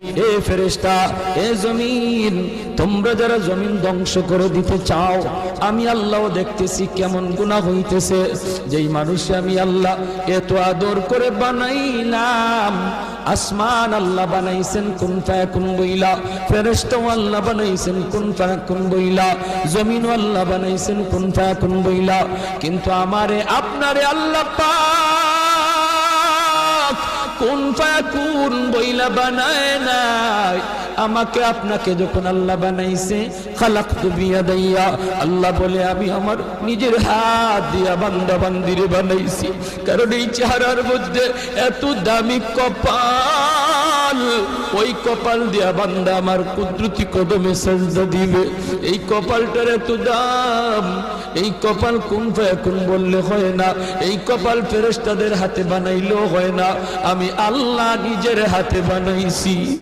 এ ফেরেশতা, এ জমিন, তোমরা যারা জমিন ধ্বংস করে দিতে চাও, আমি আল্লাহ দেখতেছি কেমন গুনাহ হইতেছে। যেই মানুষে আমি আল্লাহ এত আদর করে বানাইলাম, আসমান আল্লাহ বানাইছেন কুন ফায়াকুন বইলা, ফেরেশতা আল্লাহ বানাইছেন কুন ফায়াকুন বইলা, জমিন আল্লাহ বানাইছেন কুন ফায়াকুন বইলা, কিন্তু আমারে আপনারে আল্লাহ পাক কুন ফায়াকুন বইলা বানায় নাই। আমাকে আপনাকে যখন আল্লাহ বানাইছে, খালাকতু বিয়াদাইয়া, আল্লাহ বলে আমি আমার নিজের হাত দিয়া বান্দা বান্দিরে বানাইছি। কারণ এই চেহারার মধ্যে এত দামি কপাল, ওই কপাল দিয়া বান্দা আমার কুদরতি কদমে সাজদা দিবে। এই কপালটার এত দাম, এই কপাল কুন ফায়াকুন বললে হয় না, এই কপাল ফেরেশতাদের হাতে বানাইলেও হয় না, আমি আল্লাহ নিজের হাতে বানাইছি।